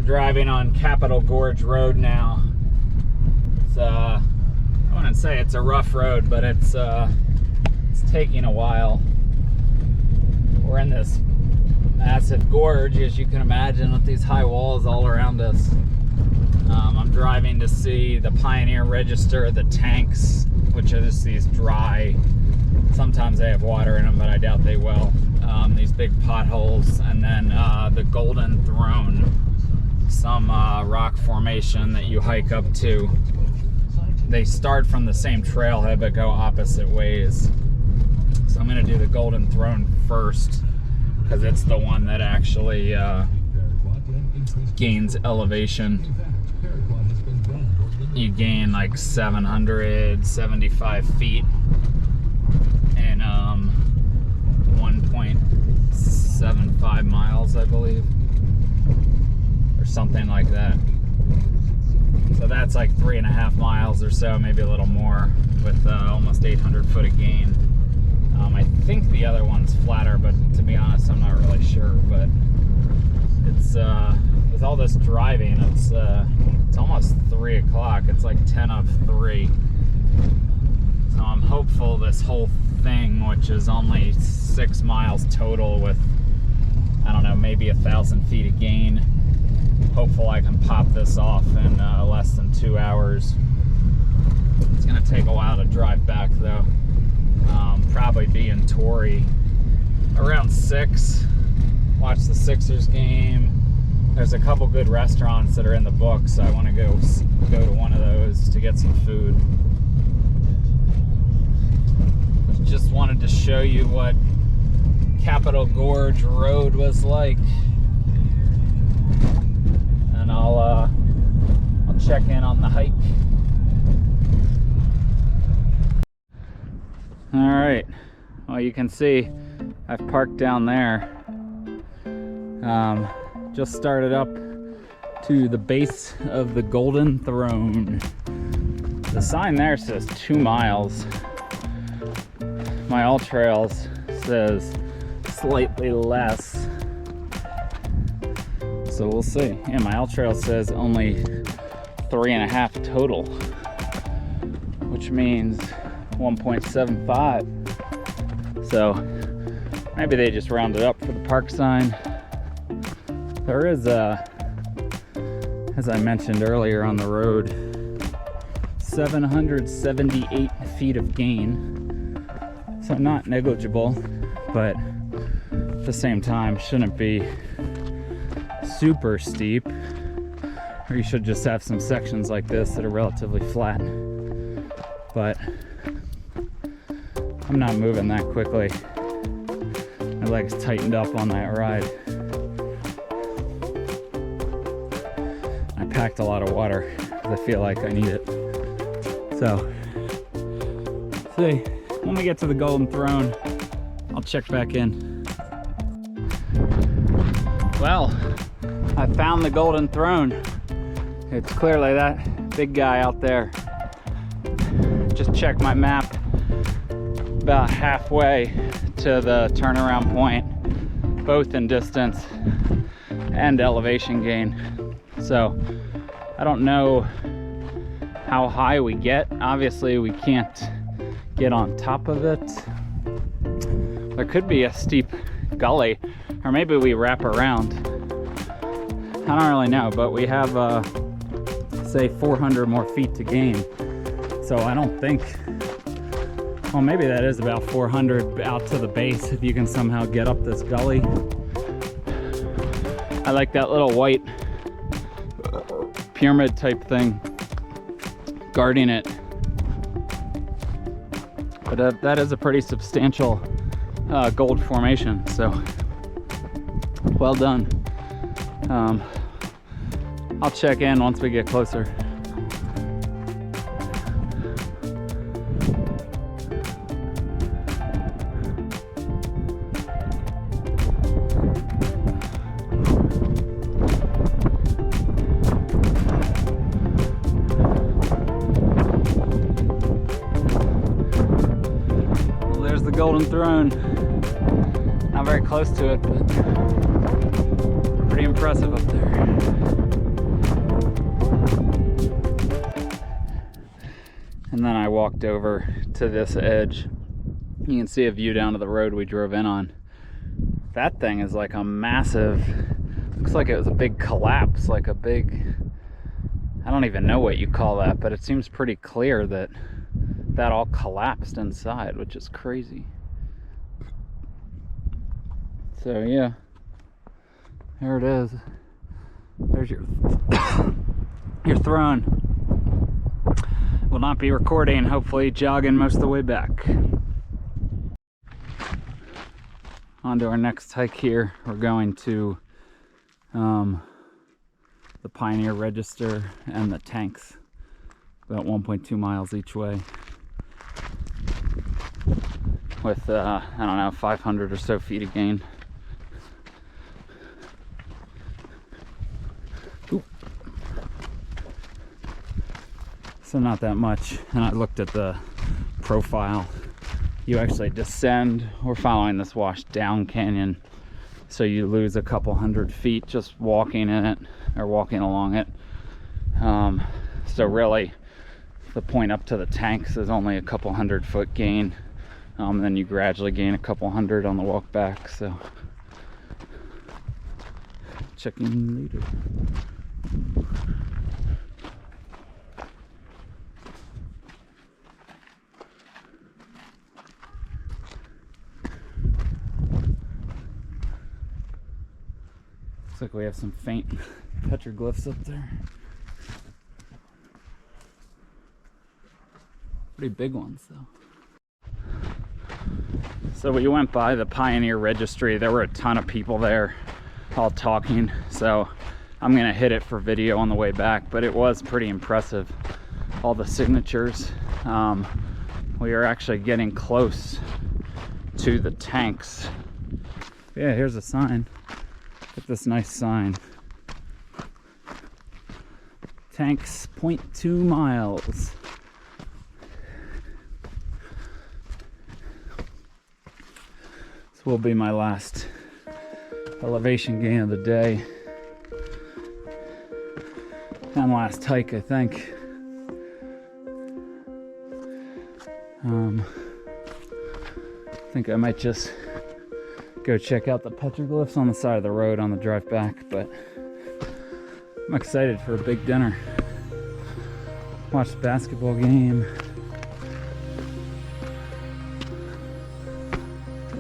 driving on Capitol Gorge Road now. It's I wouldn't say it's a rough road, but it's taking a while. We're in this massive gorge, as you can imagine, with these high walls all around us. I'm driving to see the Pioneer Register, the tanks, which are just these dry, sometimes they have water in them, but I doubt they will. These big potholes, and then the Golden Throne, some rock formation that you hike up to. They start from the same trailhead but go opposite ways. So I'm going to do the Golden Throne first, because it's the one that actually gains elevation. You gain like 775 feet in 1.75 miles, I believe, or something like that. So that's like 3.5 miles or so, maybe a little more, with almost 800 foot of gain. I think the other one's flatter, but to be honest, I'm not really sure. But it's with all this driving, it's almost 3 o'clock. It's like 10 of 3. So I'm hopeful this whole thing, which is only 6 miles total with, I don't know, maybe 1,000 feet of gain, hopeful I can pop this off in less than 2 hours. It's gonna take a while to drive back though. Probably be in Torrey around 6, watch the Sixers game. There's a couple good restaurants that are in the book, so I want to go to one of those to get some food. Just wanted to show you what Capitol Gorge Road was like, and I'll check in on the hike. All right, well, you can see I've parked down there. Just started up to the base of the Golden Throne. The sign there says 2 miles. My All Trails says slightly less. So we'll see. Yeah, my All Trails says only 3.5 total, which means 1.75. So maybe they just rounded up for the park sign. There is as I mentioned earlier on the road, 778 feet of gain. So not negligible, but at the same time shouldn't be super steep. Or you should just have some sections like this that are relatively flat. But I'm not moving that quickly. My legs tightened up on that ride. I packed a lot of water because I feel like I need it. So, see, when we get to the Golden Throne, I'll check back in. Well, I found the Golden Throne. It's clearly that big guy out there. Just checked my map. About halfway to the turnaround point, both in distance and elevation gain. So I don't know how high we get. Obviously we can't get on top of it. There could be a steep gully, or maybe we wrap around. I don't really know, but we have say 400 more feet to gain. So I don't think, well, maybe that is about 400 out to the base if you can somehow get up this gully. I like that little white pyramid type thing guarding it. But that is a pretty substantial gold formation, so well done. I'll check in once we get closer. The Golden Throne. Not very close to it, but pretty impressive up there. And then I walked over to this edge. You can see a view down to the road we drove in on. That thing is like a massive, looks like it was a big collapse, like a big, I don't even know what you call that, but it seems pretty clear that that all collapsed inside, which is crazy. So yeah, there it is. There's your your throne. Will not be recording, hopefully jogging most of the way back. On to our next hike here. We're going to the Pioneer Register and the tanks, about 1.2 miles each way, with I don't know, 500 or so feet of gain. Ooh. So not that much. And I looked at the profile. You actually descend. We're following this washed down canyon, so you lose a couple hundred feet just walking in it or walking along it. So really the point up to the tanks is only a couple 100-foot gain, then you gradually gain a couple hundred on the walk back. So checking later. Looks like we have some faint petroglyphs up there. Pretty big ones though. So we went by the Pioneer Registry. There were a ton of people there all talking, so I'm gonna hit it for video on the way back, but it was pretty impressive, all the signatures. We are actually getting close to the tanks. Yeah, here's a sign. Look at this nice sign. Tanks 0.2 miles. This will be my last elevation gain of the day. And last hike, I think. I think I might just go check out the petroglyphs on the side of the road on the drive back, but I'm excited for a big dinner. Watch the basketball game.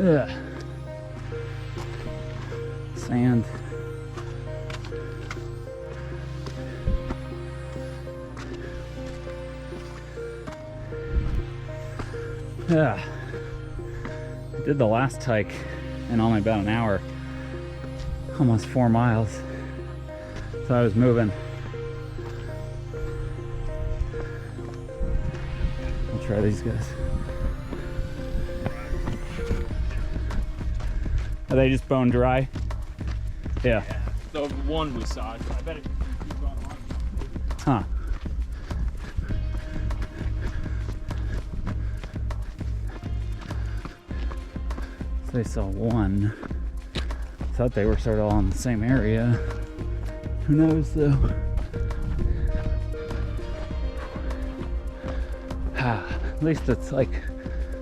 Ugh. Sand. Yeah. I did the last hike in only about an hour, almost 4 miles. So I was moving. I'll try these guys. Are they just bone dry? Yeah. The one we saw. I bet it keep going on. Huh. They saw one. Thought they were sort of all in the same area. Who knows though? At least it's like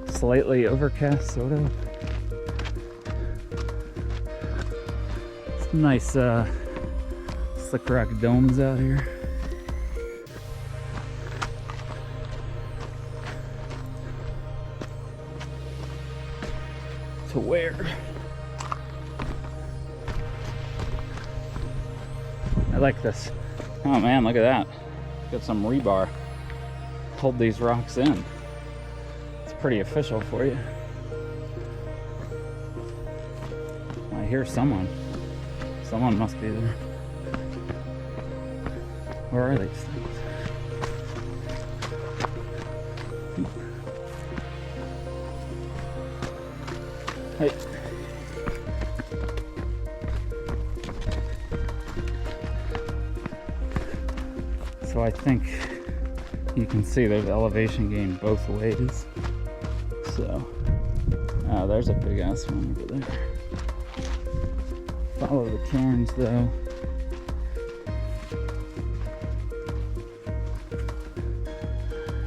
slightly overcast, sort of. Some nice slick rock domes out here. To where? I like this. Oh man, look at that. Got some rebar. Hold these rocks in. It's pretty official for you. I hear someone. Someone must be there. Where are these things? Hey. So I think you can see there's elevation gain both ways. So, oh, there's a big ass one over there. Follow the cairns though.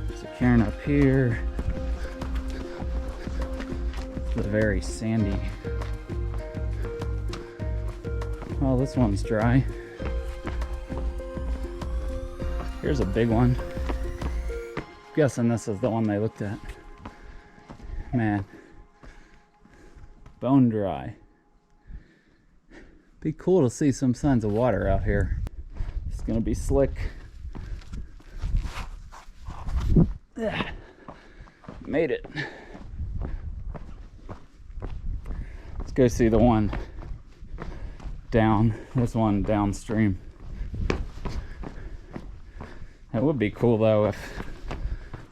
There's a Turn up here. It's very sandy. Oh, this one's dry. Here's a big one. Guessing this is the one they looked at. Man, bone dry. Be cool to see some signs of water out here. It's gonna be slick. Ugh. Made it. Let's go see the one down. This one downstream. It would be cool though if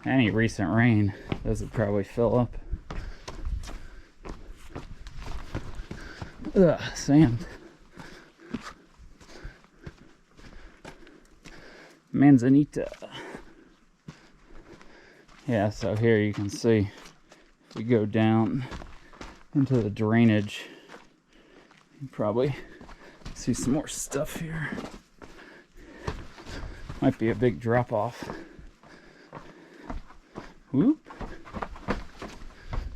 any recent rain, those would probably fill up. Ugh, sand. Manzanita. Yeah, so here you can see if we go down into the drainage, you probably see some more stuff here. Might be a big drop off. Whoop.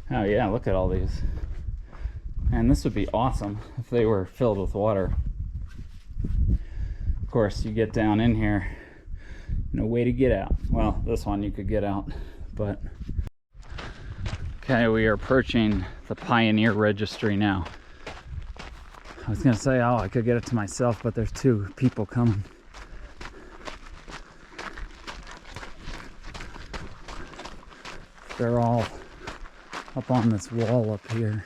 Oh yeah, look at all these. And this would be awesome if they were filled with water. Of course, you get down in here, no way to get out. Well, this one you could get out, but. Okay, we are approaching the Pioneer Registry now. I was gonna say, oh, I could get it to myself, but there's two people coming. They're all up on this wall up here.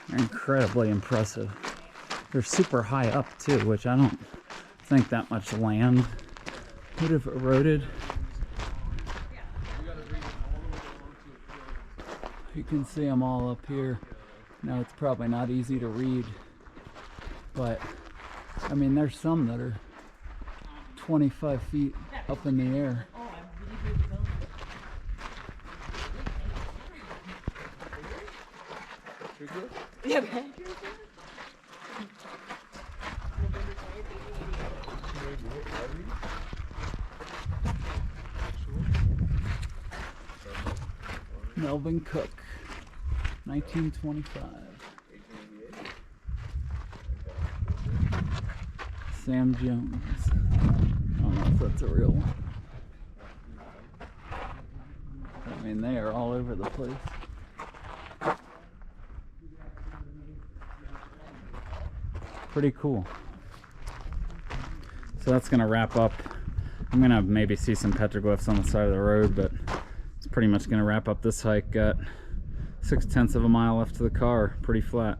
They're incredibly impressive. They're super high up too, which I don't think that much land would have eroded. You can see them all up here. Now it's probably not easy to read, but I mean, there's some that are 25 feet up in the air. Yeah, Melvin Cook, 1925. Sam Jones. I don't know if that's a real one. I mean, they are all over the place. Pretty cool. So that's gonna wrap up. I'm gonna maybe see some petroglyphs on the side of the road, but it's pretty much gonna wrap up this hike. Got 0.6 of a mile left to the car. Pretty flat.